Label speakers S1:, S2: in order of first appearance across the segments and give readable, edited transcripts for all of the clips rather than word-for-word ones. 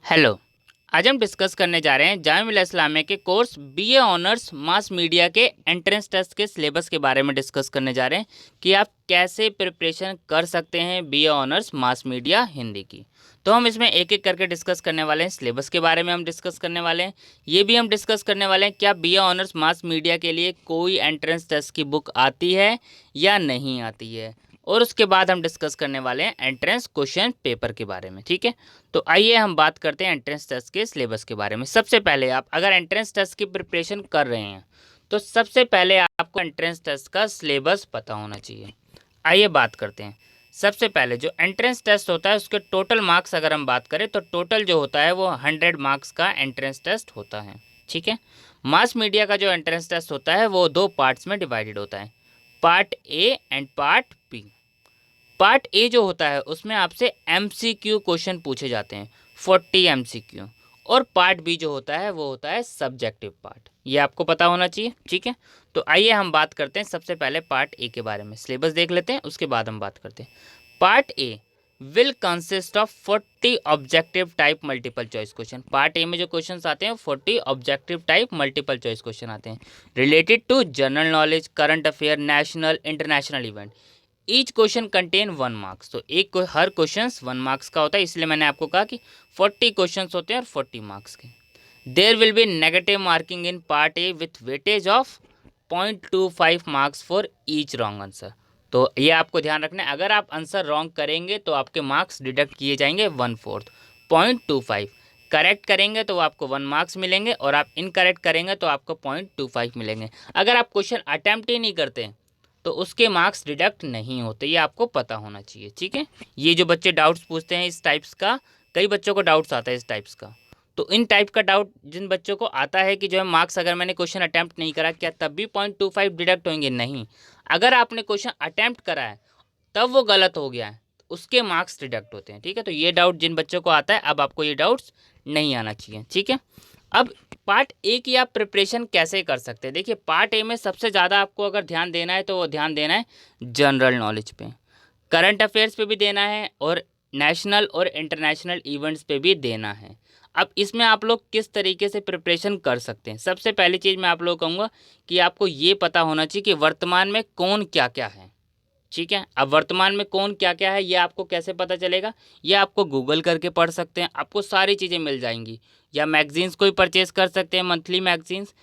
S1: Hello. आज हम discuss करने जा रहे हैं जामिया मिलिया इस्लामिया के course BA honours mass media के एंट्रेंस टेस्ट के सिलेबस के बारे में डिस्कस करने जा रहे हैं कि आप कैसे प्रिपरेशन कर सकते हैं BA honours mass media Hindi की। तो हम इसमें एक एक करके डिस्कस करने वाले हैं। सिलेबस के बारे में हम डिस्कस करने वाले हैं। ये भी हम डिस्कस करने वाले हैं क्या बीए ऑनर्स मास मीडिया के लिए कोई एंट्रेंस टेस्ट की बुक आती है या नहीं आती है, और उसके बाद हम डिस्कस करने वाले हैं एंट्रेंस क्वेश्चन पेपर के बारे में। ठीक है, तो आइए हम बात करते हैं एंट्रेंस टेस्ट के सिलेबस के बारे में। सबसे पहले आप अगर एंट्रेंस टेस्ट की प्रिपरेशन कर रहे हैं तो सबसे पहले आपको एंट्रेंस टेस्ट का सिलेबस पता होना चाहिए। आइए बात करते हैं। सबसे पहले जो एंट्रेंस टेस्ट होता है उसके टोटल मार्क्स अगर हम बात करें तो टोटल जो होता है वो 100 मार्क्स का एंट्रेंस टेस्ट होता है। ठीक है, मास मीडिया का जो एंट्रेंस टेस्ट होता है वो दो पार्ट्स में डिवाइडेड होता है, part A and part B. Part A जो होता है उसमें आपसे एमसीक्यू क्वेश्चन पूछे जाते हैं 40 एमसीक्यू, और पार्ट बी जो होता है वो होता है सब्जेक्टिव पार्ट। ये आपको पता होना चाहिए। ठीक है, तो आइए हम बात करते हैं सबसे पहले पार्ट ए के बारे में। सिलेबस देख लेते हैं, उसके बाद हम बात करते हैं। Part A will consist of 40 objective type multiple choice question. Part A में जो क्वेश्चंस आते हैं 40 objective type multiple choice question आते हैं related to general knowledge, current affair, national international event. Each question contain 1 marks. तो हर question 1 marks का होता है, इसलिए मैंने आपको कहा कि 40 क्वेश्चन होते हैं और 40 मार्क्स के। There will be negative marking in part A with weightage of 0.25 marks for each wrong answer. तो ये आपको ध्यान रखना है, अगर आप आंसर रॉन्ग करेंगे तो आपके मार्क्स डिडक्ट किए जाएंगे 1/4, 0.25। करेक्ट करेंगे तो आपको 1 मार्क्स मिलेंगे, और आप इनकरेक्ट करेंगे तो आपको 0.25 मिलेंगे। अगर आप क्वेश्चन अटैम्प्ट ही नहीं करते तो उसके मार्क्स डिडक्ट नहीं होते, ये आपको पता होना चाहिए। ठीक है, ये जो बच्चे डाउट्स पूछते हैं इस टाइप्स का, कई बच्चों को डाउट्स आता है इस टाइप्स का, तो इन टाइप का डाउट जिन बच्चों को आता है कि जो है मार्क्स अगर मैंने क्वेश्चन अटैम्प्ट नहीं करा क्या तब भी 0.25 डिडक्ट होंगे, नहीं। अगर आपने क्वेश्चन अटैम्प्ट करा है तब वो गलत हो गया है तो उसके मार्क्स डिडक्ट होते हैं। ठीक है, तो ये डाउट जिन बच्चों को आता है अब आपको ये डाउट्स नहीं आना चाहिए। ठीक है, अब पार्ट ए की आप प्रिपरेशन कैसे कर सकते हैं। देखिए, पार्ट ए में सबसे ज़्यादा आपको अगर ध्यान देना है तो वो ध्यान देना है जनरल नॉलेज पे, करंट अफेयर्स पे भी देना है, और नेशनल और इंटरनेशनल इवेंट्स पे भी देना है। अब इसमें आप लोग किस तरीके से प्रिपरेशन कर सकते हैं। सबसे पहली चीज़ मैं आप लोग कहूँगा कि आपको ये पता होना चाहिए कि वर्तमान में कौन क्या क्या है। ठीक है, अब वर्तमान में कौन क्या क्या है ये आपको कैसे पता चलेगा, ये आपको गूगल करके पढ़ सकते हैं, आपको सारी चीज़ें मिल जाएंगी। या मैगजीन्स को भी परचेज कर सकते हैं, मंथली मैगजीन्स।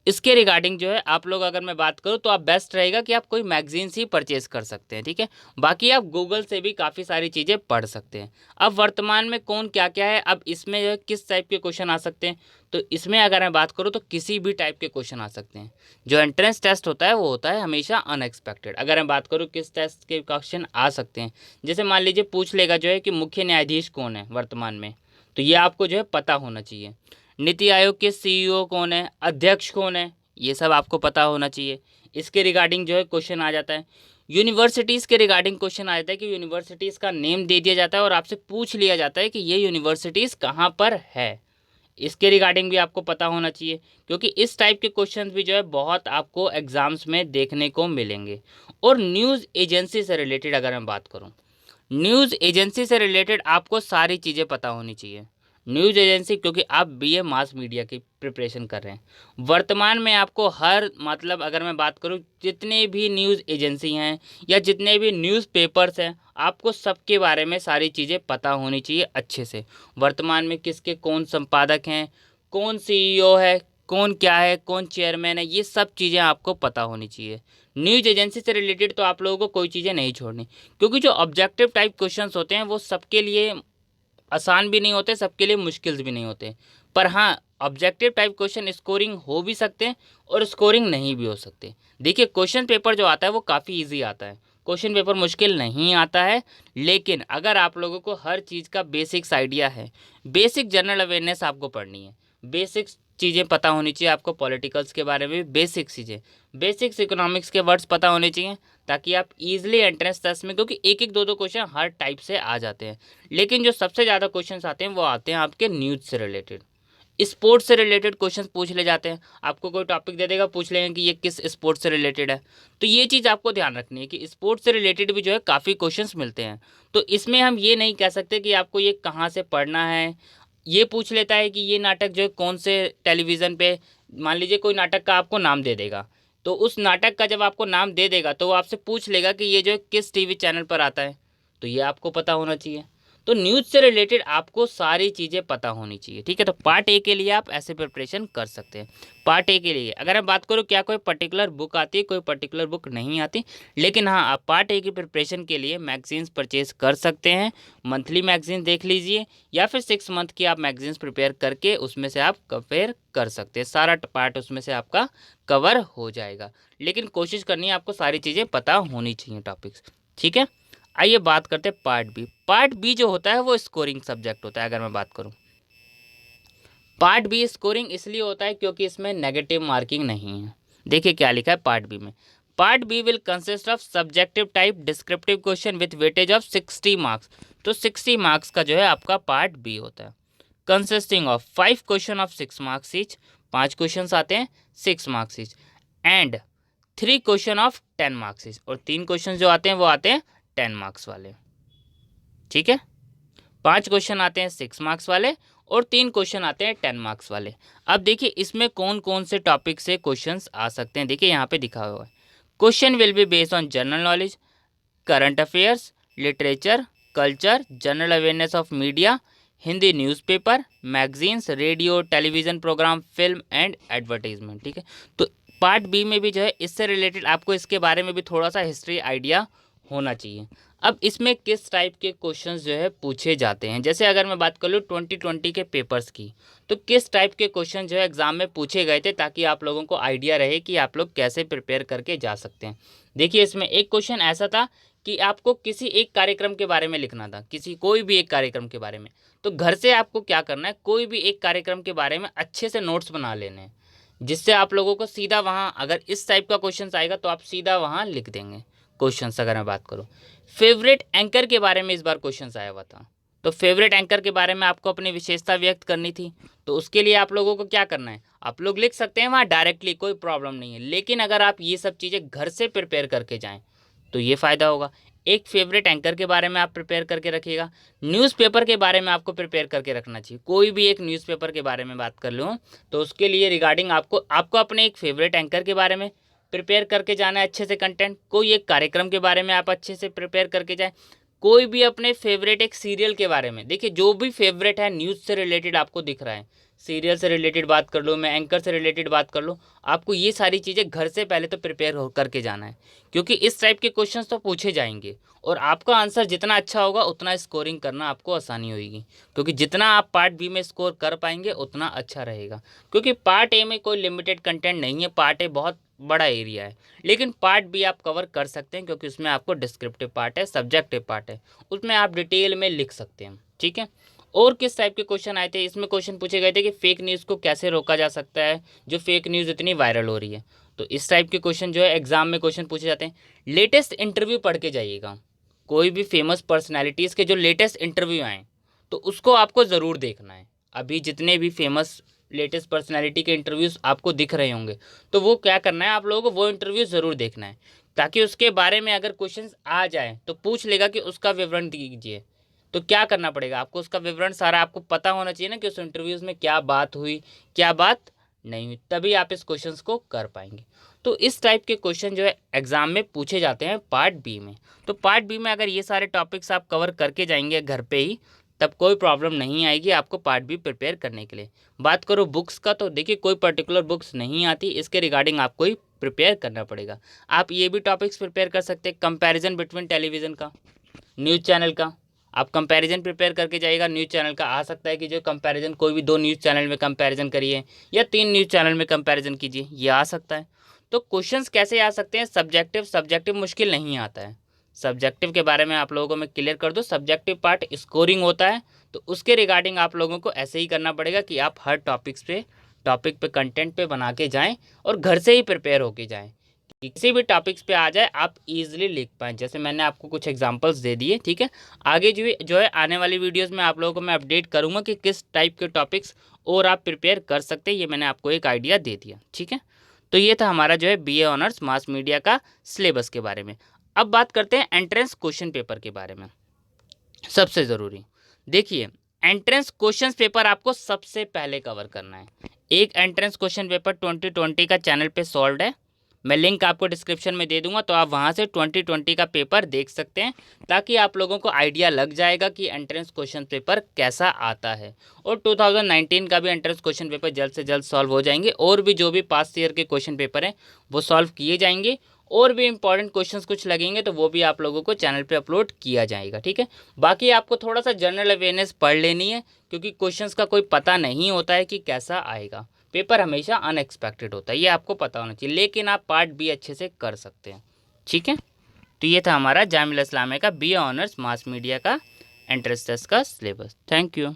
S1: इसके रिगार्डिंग जो है आप लोग अगर मैं बात करूँ तो आप बेस्ट रहेगा कि आप कोई मैगजीन्स ही परचेज कर सकते हैं। ठीक है, बाकी आप गूगल से भी काफ़ी सारी चीज़ें पढ़ सकते हैं। अब वर्तमान में कौन क्या क्या है, अब इसमें जो है किस टाइप के क्वेश्चन आ सकते हैं, तो इसमें अगर मैं बात करूँ तो किसी भी टाइप के क्वेश्चन आ सकते हैं। जो एंट्रेंस टेस्ट होता है वो होता है हमेशा अनएक्सपेक्टेड। अगर मैं बात करूँ किस टेस्ट के क्वेश्चन आ सकते हैं, जैसे मान लीजिए पूछ लेगा जो है कि मुख्य न्यायाधीश कौन है वर्तमान में, तो ये आपको जो है पता होना चाहिए। नीति आयोग के सीईओ कौन है, अध्यक्ष कौन है, ये सब आपको पता होना चाहिए। इसके रिगार्डिंग जो है क्वेश्चन आ जाता है। यूनिवर्सिटीज़ के रिगार्डिंग क्वेश्चन आ जाता है कि यूनिवर्सिटीज़ का नेम दे दिया जाता है और आपसे पूछ लिया जाता है कि ये यूनिवर्सिटीज़ कहाँ पर है। इसके रिगार्डिंग भी आपको पता होना चाहिए, क्योंकि इस टाइप के क्वेश्चंस भी जो है बहुत आपको एग्जाम्स में देखने को मिलेंगे। और न्यूज़ एजेंसी से रिलेटेड अगर मैं बात करूँ, न्यूज़ एजेंसी से रिलेटेड आपको सारी चीज़ें पता होनी चाहिए। न्यूज़ एजेंसी, क्योंकि आप बीए मास मीडिया की प्रिपरेशन कर रहे हैं, वर्तमान में आपको हर मतलब अगर मैं बात करूं जितने भी न्यूज़ एजेंसी हैं या जितने भी न्यूज़पेपर्स हैं, आपको सबके बारे में सारी चीज़ें पता होनी चाहिए अच्छे से। वर्तमान में किसके कौन संपादक हैं, कौन सीईओ है, कौन क्या है, कौन चेयरमैन है, ये सब चीज़ें आपको पता होनी चाहिए। न्यूज़ एजेंसी से रिलेटेड तो आप लोगों को कोई चीज़ें नहीं छोड़नी, क्योंकि जो ऑब्जेक्टिव टाइप क्वेश्चंस होते हैं वो सबके लिए आसान भी नहीं होते, सबके लिए मुश्किल भी नहीं होते। पर हाँ, ऑब्जेक्टिव टाइप क्वेश्चन स्कोरिंग हो भी सकते हैं और स्कोरिंग नहीं भी हो सकते। देखिए, क्वेश्चन पेपर जो आता है वो काफ़ी इजी आता है, क्वेश्चन पेपर मुश्किल नहीं आता है। लेकिन अगर आप लोगों को हर चीज़ का बेसिक्स आइडिया है, बेसिक जनरल अवेयरनेस आपको पढ़नी है, बेसिक चीज़ें पता होनी चाहिए आपको, पॉलिटिकल्स के बारे में बेसिक चीज़ें, बेसिक्स इकोनॉमिक्स के वर्ड्स पता होने चाहिए, ताकि आप इजीली एंट्रेंस टेस्ट में, क्योंकि एक एक दो दो क्वेश्चन हर टाइप से आ जाते हैं, लेकिन जो सबसे ज़्यादा क्वेश्चंस आते हैं वो आते हैं आपके न्यूज़ से रिलेटेड, स्पोर्ट्स से रिलेटेड क्वेश्चंस पूछ ले जाते हैं। आपको कोई टॉपिक दे देगा, पूछ लेंगे कि ये किस स्पोर्ट्स से रिलेटेड है, तो ये चीज़ आपको ध्यान रखनी है कि स्पोर्ट्स से रिलेटेड भी जो है काफ़ी क्वेश्चंस मिलते हैं। तो इसमें हम ये नहीं कह सकते कि आपको ये कहाँ से पढ़ना है, ये पूछ लेता है कि ये नाटक जो है कौन से टेलीविज़न पे, मान लीजिए कोई नाटक का आपको नाम दे देगा, तो उस नाटक का जब आपको नाम दे देगा तो वो आपसे पूछ लेगा कि ये जो है किस टीवी चैनल पर आता है, तो ये आपको पता होना चाहिए। तो न्यूज़ से रिलेटेड आपको सारी चीज़ें पता होनी चाहिए, ठीक है। तो पार्ट ए के लिए आप ऐसे प्रिपरेशन कर सकते हैं। पार्ट ए के लिए अगर मैं बात करूँ, क्या कोई पर्टिकुलर बुक आती है, कोई पर्टिकुलर बुक नहीं आती, लेकिन हाँ आप पार्ट ए की प्रिपरेशन के लिए मैगजीन्स परचेज कर सकते हैं। मंथली मैगजीन देख लीजिए या फिर 6 मंथ की आप मैगजीन्स प्रिपेयर करके उसमें से आप कंपेयर कर सकते हैं। सारा पार्ट उसमें से आपका कवर हो जाएगा, लेकिन कोशिश करनी है आपको सारी चीज़ें पता होनी चाहिए टॉपिक्स, ठीक है। आइए बात करते हैं पार्ट बी। पार्ट बी जो होता है वो स्कोरिंग सब्जेक्ट होता है। अगर मैं बात करूं, पार्ट बी स्कोरिंग इसलिए होता है क्योंकि इसमें नेगेटिव मार्किंग नहीं है। देखिए क्या लिखा है पार्ट बी में। Part B will consist of subjective type descriptive question with weightage of 60 marks. तो 60 मार्क्स का जो है आपका पार्ट बी होता है, consisting of 5 question of 6 marks each. 5 question आते हैं 6 marks each, and 3 question of 10 marks each. और 3 क्वेश्चन जो आते हैं वो आते हैं 10 मार्क्स वाले, ठीक है। 5 क्वेश्चन आते हैं 6 मार्क्स वाले और 3 क्वेश्चन आते हैं 10 मार्क्स वाले। अब देखिए इसमें कौन कौन से टॉपिक से क्वेश्चंस आ सकते हैं। देखिए यहाँ पे दिखा हुआ है, question will be based on general knowledge, current affairs, literature, culture, general awareness of media, Hindi newspaper, magazines, radio, television programme, film and advertisement, ठीक है। तो पार्ट बी में भी जो है इससे रिलेटेड आपको इसके बारे में भी थोड़ा सा हिस्ट्री आइडिया होना चाहिए। अब इसमें किस टाइप के क्वेश्चंस जो है पूछे जाते हैं, जैसे अगर मैं बात कर लूँ 2020 के पेपर्स की, तो किस टाइप के क्वेश्चन जो है एग्जाम में पूछे गए थे, ताकि आप लोगों को आइडिया रहे कि आप लोग कैसे प्रिपेयर करके जा सकते हैं। देखिए इसमें एक क्वेश्चन ऐसा था कि आपको किसी एक कार्यक्रम के बारे में लिखना था, किसी कोई भी एक कार्यक्रम के बारे में। तो घर से आपको क्या करना है, कोई भी एक कार्यक्रम के बारे में अच्छे से नोट्स बना लेने हैं, जिससे आप लोगों को सीधा वहाँ अगर इस टाइप का क्वेश्चन आएगा तो आप सीधा वहाँ लिख देंगे। क्वेश्चन अगर मैं बात करूँ, फेवरेट एंकर के बारे में इस बार क्वेश्चन आया हुआ था, तो फेवरेट एंकर के बारे में आपको अपनी विशेषता व्यक्त करनी थी। तो उसके लिए आप लोगों को क्या करना है, आप लोग लिख सकते हैं वहाँ डायरेक्टली, कोई प्रॉब्लम नहीं है। लेकिन अगर आप ये सब चीज़ें घर से प्रिपेयर करके जाएँ तो ये फ़ायदा होगा। एक फेवरेट एंकर के बारे में आप प्रिपेयर करके रखिएगा। न्यूज़पेपर के बारे में आपको प्रिपेयर करके रखना चाहिए। कोई भी एक न्यूज़पेपर के बारे में बात कर लूँ तो उसके लिए रिगार्डिंग आपको अपने एक फेवरेट एंकर के बारे में प्रिपेयर करके जाना है अच्छे से कंटेंट। कोई एक कार्यक्रम के बारे में आप अच्छे से प्रिपेयर करके जाएँ। कोई भी अपने फेवरेट एक सीरियल के बारे में, देखिए जो भी फेवरेट है न्यूज़ से रिलेटेड आपको दिख रहा है, सीरियल से रिलेटेड बात कर लो, मैं एंकर से रिलेटेड बात कर लो, आपको ये सारी चीज़ें घर से पहले तो प्रिपेयर हो करके जाना है, क्योंकि इस टाइप के क्वेश्चंस तो पूछे जाएंगे और आपका आंसर जितना अच्छा होगा उतना स्कोरिंग करना आपको आसानी होगी। क्योंकि जितना आप पार्ट बी में स्कोर कर पाएंगे उतना अच्छा रहेगा, क्योंकि पार्ट ए में कोई लिमिटेड कंटेंट नहीं है, पार्ट ए बहुत बड़ा एरिया है। लेकिन पार्ट बी आप कवर कर सकते हैं, क्योंकि उसमें आपको डिस्क्रिप्टिव पार्ट है, सब्जेक्टिव पार्ट है, उसमें आप डिटेल में लिख सकते हैं, ठीक है। और किस टाइप के क्वेश्चन आए थे, इसमें क्वेश्चन पूछे गए थे कि फेक न्यूज़ को कैसे रोका जा सकता है, जो फेक न्यूज़ इतनी वायरल हो रही है। तो इस टाइप के क्वेश्चन जो है एग्जाम में क्वेश्चन पूछे जाते हैं। लेटेस्ट इंटरव्यू पढ़ के जाइएगा, कोई भी फेमस पर्सनैलिटीज़ के जो लेटेस्ट इंटरव्यू आए तो उसको आपको ज़रूर देखना है। अभी जितने भी फेमस लेटेस्ट पर्सनैलिटी के इंटरव्यूज़ आपको दिख रहे होंगे, तो वो क्या करना है, आप लोगों को वो इंटरव्यू ज़रूर देखना है, ताकि उसके बारे में अगर क्वेश्चंस आ जाए तो पूछ लेगा कि उसका विवरण दीजिए। तो क्या करना पड़ेगा आपको, उसका विवरण सारा आपको पता होना चाहिए ना, कि उस इंटरव्यूज़ में क्या बात हुई, क्या बात नहीं हुई, तभी आप इस क्वेश्चंस को कर पाएंगे। तो इस टाइप के क्वेश्चन जो है एग्जाम में पूछे जाते हैं पार्ट बी में। तो पार्ट बी में अगर ये सारे टॉपिक्स आप कवर करके जाएंगे घर पे ही, तब कोई प्रॉब्लम नहीं आएगी आपको पार्ट बी प्रिपेयर करने के लिए। बात करो बुक्स का, तो देखिए कोई पर्टिकुलर बुक्स नहीं आती, इसके रिगार्डिंग आपको ही प्रिपेयर करना पड़ेगा। आप ये भी टॉपिक्स प्रिपेयर कर सकते हैं, कंपैरिजन बिटवीन टेलीविज़न का, न्यूज़ चैनल का, आप कंपैरिजन प्रिपेयर करके जाइएगा। न्यूज़ चैनल का आ सकता है कि जो कंपैरिजन कोई भी 2 न्यूज़ चैनल में कंपैरिजन करिए या 3 न्यूज़ चैनल में कंपैरिजन कीजिए, ये आ सकता है। तो क्वेश्चंस कैसे आ सकते हैं, सब्जेक्टिव मुश्किल नहीं आता है। सब्जेक्टिव के बारे में आप लोगों को मैं क्लियर कर दूं, सब्जेक्टिव पार्ट स्कोरिंग होता है, तो उसके रिगार्डिंग आप लोगों को ऐसे ही करना पड़ेगा कि आप हर टॉपिक पे कंटेंट पे बना के जाएं और घर से ही प्रिपेयर होके जाएं, किसी भी टॉपिक्स पे आ जाए आप इजीली लिख पाएँ। जैसे मैंने आपको कुछ एग्जांपल्स दे दिए, ठीक है। आगे जो है आने वाली वीडियोस में आप लोगों को मैं अपडेट करूँगा कि किस टाइप के टॉपिक्स और आप प्रिपेयर कर सकते हैं, ये मैंने आपको एक आइडिया दे दिया, ठीक है। तो ये था हमारा जो है बीए ऑनर्स मास मीडिया का सिलेबस के बारे में। अब बात करते हैं एंट्रेंस क्वेश्चन पेपर के बारे में। सबसे ज़रूरी देखिए, एंट्रेंस क्वेश्चन पेपर आपको सबसे पहले कवर करना है। एक एंट्रेंस क्वेश्चन पेपर 2020 का चैनल पे सॉल्व है, मैं लिंक आपको डिस्क्रिप्शन में दे दूंगा, तो आप वहां से 2020 का पेपर देख सकते हैं, ताकि आप लोगों को आइडिया लग जाएगा कि एंट्रेंस क्वेश्चन पेपर कैसा आता है। और 2019 का भी एंट्रेंस क्वेश्चन पेपर जल्द से जल्द सॉल्व हो जाएंगे, और भी जो भी पास्ट ईयर के क्वेश्चन पेपर हैं वो सॉल्व किए जाएंगे, और भी इंपॉर्टेंट क्वेश्चंस कुछ लगेंगे तो वो भी आप लोगों को चैनल पे अपलोड किया जाएगा, ठीक है। बाकी आपको थोड़ा सा जनरल अवेयरनेस पढ़ लेनी है, क्योंकि क्वेश्चंस का कोई पता नहीं होता है कि कैसा आएगा, पेपर हमेशा अनएक्सपेक्टेड होता है, ये आपको पता होना चाहिए, लेकिन आप पार्ट भी अच्छे से कर सकते हैं, ठीक है। तो ये था हमारा जामिया मिलिया इस्लामिया का BA ऑनर्स मास मीडिया का एंट्रेंस टेस्ट का सिलेबस। Thank you.